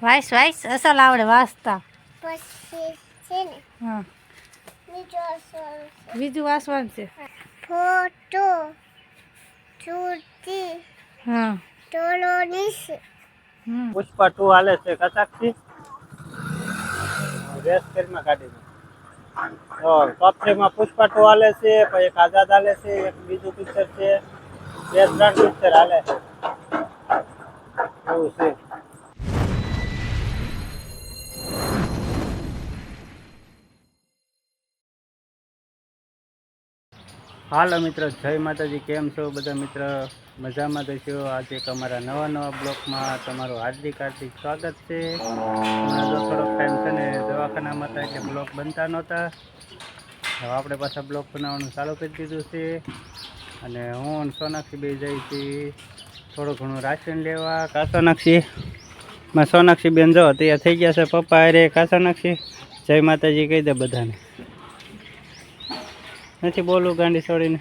Vice vice અસલ આવડે વાંચતા. પછી છે ને હા બીજું વાંચવાનું છે. ફોટો ચૂતી હા ટોલોનીસ પુષ્પા 2 હાલે છે કચાકથી રેસ ફિલ્મ કાઢી તો ટોપ 3 માં પુષ્પા 2 હાલે છે, પછી એક આઝાદ હાલે છે, એક બીજું પિક્ચર છે, બે ત્રણ પિક્ચર હાલે છે એવું છે. હાલો મિત્રો, જય માતાજી. કેમ છો બધા મિત્ર? મજામાં તો છો? આજે એક અમારા નવા બ્લોગમાં તમારું હાર્દિક સ્વાગત છે. હમણાં થોડોક ટાઈમ છે ને દવાખાનામાં હતા એટલે બ્લોગ બનતા નહોતા. હવે આપણે પાછા બ્લોગ બનાવવાનું ચાલુ કરી દીધું છે અને હું અને સોનાક્ષી બે જઈ છીએ થોડું ઘણું રાશન લેવા. કાસોનાક્ષીમાં સોનાક્ષી બેન જો તૈયાર થઈ ગયા છે. પપ્પા અરે કાસોનાક્ષી જય માતાજી કહી દે બધાને. નથી બોલવું ગાંડી છોડીને.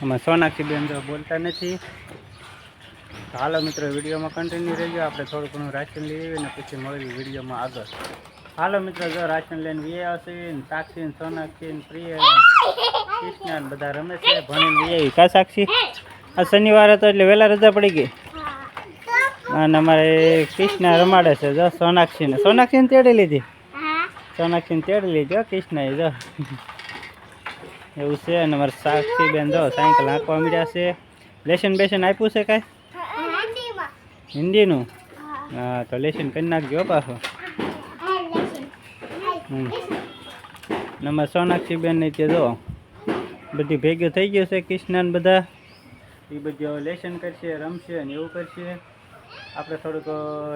આમાં સોનાક્ષી બેન જો બોલતા નથી. હાલો મિત્રો, વિડીયોમાં કન્ટિન્યુ રહેજો. આપણે થોડું ઘણું રાશન લઈ અને પછી મળીએ વિડીયોમાં આગળ. હાલો મિત્રો, જો રાશન લઈને વી આવશે ને સાક્ષી ને સોનાક્ષી ને પ્રિય કૃષ્ણ ને બધા રમે છે. ભણીને વી આવી. કા સાક્ષી આ શનિવાર હતો એટલે વહેલા રજા પડી ગઈ અને અમારે કૃષ્ણ રમાડે છે. જો સોનાક્ષીને તેડી લીધી. સોનાક્ષીને તેડી લીધી કૃષ્ણએ જો એવું છે. અને અમારે સાક્ષી બેન જો સાયકલ હાંકવા મળ્યા છે. લેશન બેશન આપ્યું છે કાંઈ હિન્દીનું? હા તો લેશન કરી નાખજો પાછો. અમારે સોનાક્ષી બેન ને તે જો બધી ભેગું થઈ ગયું છે. કૃષ્ણ બધા એ બધું લેશન કરશે, રમશે અને એવું કરશે. આપણે થોડુંક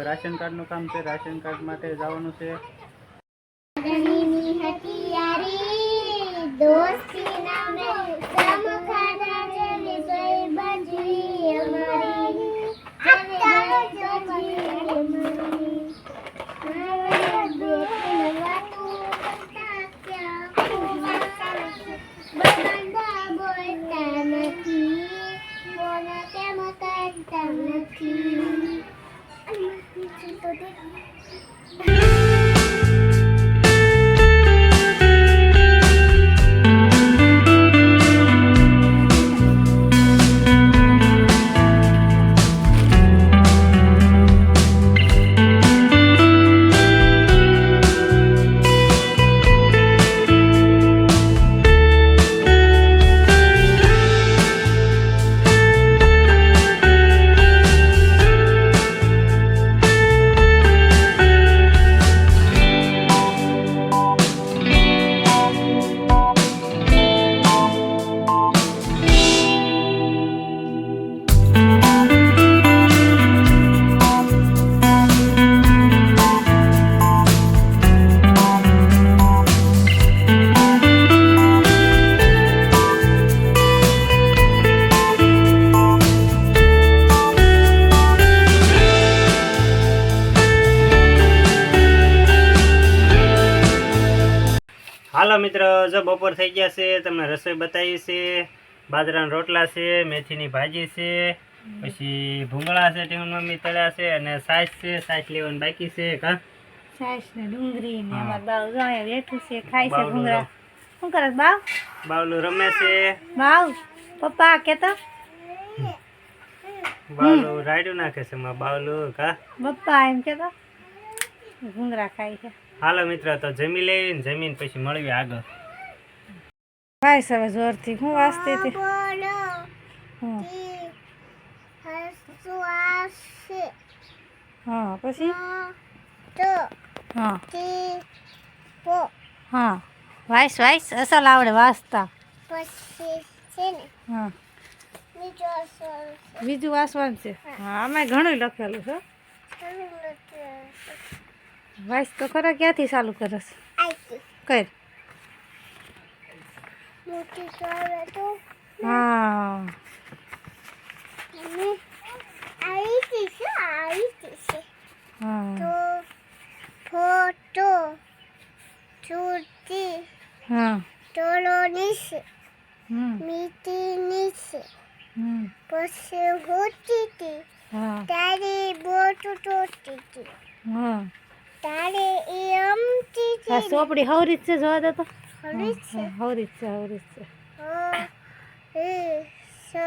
રાશન કાર્ડનું કામ છે. રાશન કાર્ડ માટે જવાનું છે. દોસ્તી નામે સમખાના જને સોઈ બજી અમારી આતા જોજી અમારી મારા બેટને વાતો કરતા ક્યાં બધા બોલતા નથી, બોલા કેમ કરતા નથી. હાલો મિત્ર, જો બપોર થઈ ગયા છે. તમને રસોઈ બતાવી છે. બાજરાના રોટલા છે, મેથીની ભાજી છે, પછી ભૂંગળા છે ટીમન મમ્મી તળ્યા છે અને સાસ છે. સાસ લેવાનું બાકી છે. કા સાસ ને ડુંગળી ને અમાર બાવ જો અહીંયા બેઠું છે, ખાય છે ભૂંગળા. શું કરે બાવ? બાવલું રમે છે. બાવ પપ્પા કેતો બાવલું રાયડું નાખે છે. બાવલું કા પપ્પા એમ કેતો ભૂંગળા ખાય છે. હાલો મિત્ર, તો જમી લઈને જમીન પછી મળીએ આગળ. ભાઈ હવે જોરથી હું વાંચતી હતી. હા પછી હા વાઈસ વાઈસ અસલ આવડે વાંચતા. પછી છે ને હા બીજું વાંચવાનું છે. હા આમાં ઘણું લખેલું છે. વાઈસ તો ખરા ક્યાંથી ચાલુ કરસ? કર. હા ફોટો ચૂતી હા ટોલોનીસ હમ મીટીનીસ હમ પછી હોતી હા તારી બોટુ તોતી હા તારે એમ આ ચીચી ચોપડી હવરી જ છે જોવા દે તો હરી છે હવરી જ છે હવરી જ છે એ સો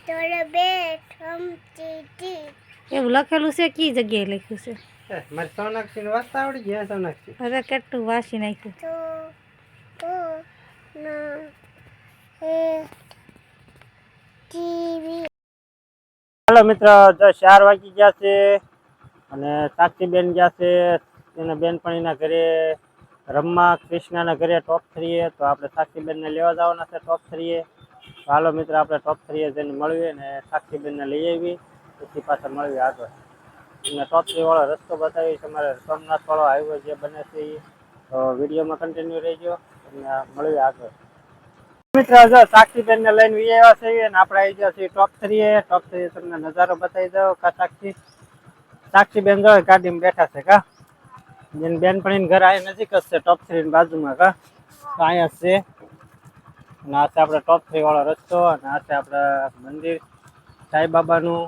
તોરે બેટ હમ ચીચી એવું લખેલું છે કઈ જગ્યાએ લખ્યું છે મારે સોનાક્ષી વાંચતા આવડી ગયા સોનાક્ષી અરે કેટલું વાંચી નાખ્યું તો ઓ ના એ ટીવી હાલો મિત્રો, જો 4 વાગી ગયા છે અને સાક્ષીબેન ગયા છે એના બેનપણીના ઘરે રમવા. કૃષ્ણાના ઘરે ટોપ 3 તો આપણે સાક્ષીબેનને લેવા જવાના છે ટોપ 3. તો હાલો મિત્રો, આપણે ટોપ 3 જઈને મળીએ ને સાક્ષીબેનને લઈ આવી પછી પાછા મળીએ આગળ. અને ટોપ 3 વાળો રસ્તો બતાવી તમારે સોમનાથ વાળો હાઈવે જે બને છે એ. તો વિડીયોમાં કન્ટિન્યુ રહેજો અને મળીએ આગળ. મિત્રો, જો સાક્ષીબેનને લઈને વી આવ્યા છે અને આપણે આવી ગયા છીએ ટોપ 3. ટોપ 3 તમને નજારો બતાવી દઉં. કા સાક્ષીબેન જો ગાડીમાં બેઠા છે કા જેને બેનપણીને ઘર આ નજીક જ છે ટોપ 3 ની બાજુમાં કા. તો અહીંયા છે અને આ છે આપણે ટોપ 3 વાળો રસ્તો અને આ છે આપણા મંદિર સાંઈબાબાનું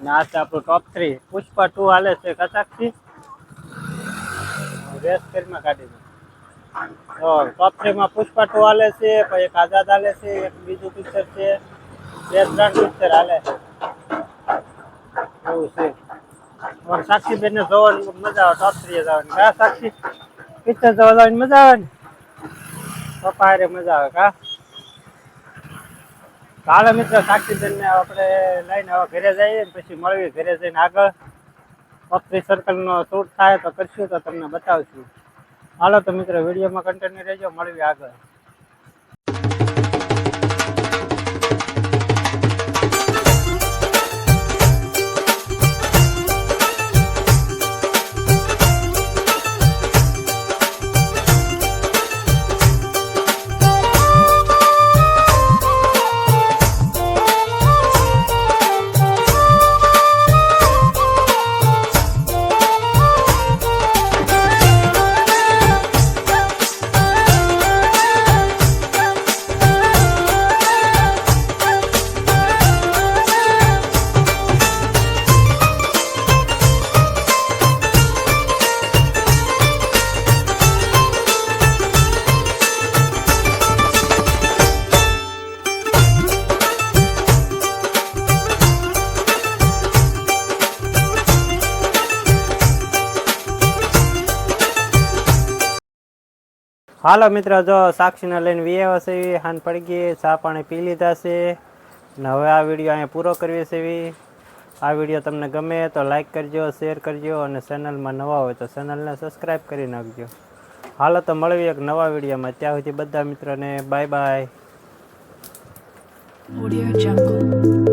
અને આ છે આપણું ટોપ 3. પુષ્પા 2 હાલે છે કચાકથી રેસ ફિલ્મમાં કાઢીને. તો ટોપ 3 માં પુષ્પા 2 હાલે છે, પછી એક આઝાદ હાલે છે, એક બીજું પિક્ચર છે, 2-3 પિક્ચર હાલે છે એવું છે. और साक्षीबेन ने જોવાની મજા આવે ટોપ 3 જવાની કા સાક્ષી પિક્ચર જોવા જવાની મજા આવે ને પપ્પા હારે મજા આવે કા. હાલો મિત્રો, સાક્ષીબેન ને આપણે લઈને હવે ઘરે જઈએ ને પછી મળીએ ઘરે જઈને આગળ. ટોપ 3 સર્કલ નો શૂટ થાય તો કરશું તો તમને બતાવશું. હાલો તો મિત્રો, વિડીયોમાં કન્ટિન્યુ રહેજો, મળીએ આગળ. હાલો મિત્રો, જો સાક્ષીને લઈને વી આવ્યા છે. હાન પડી ગઈ, ચા પાણી પી લીધા છે ને હવે આ વિડીયો અહીંયા પૂરો કરીએ છીએ. આ વિડીયો તમને ગમે તો લાઈક કરજો, શેર કરજો અને ચેનલમાં નવા હોય તો ચેનલને સબસ્ક્રાઈબ કરી નાખજો. હાલો તો મળીએ એક નવા વિડીયોમાં. ત્યાં સુધી બધા મિત્રોને બાય બાય. Audio Jungle.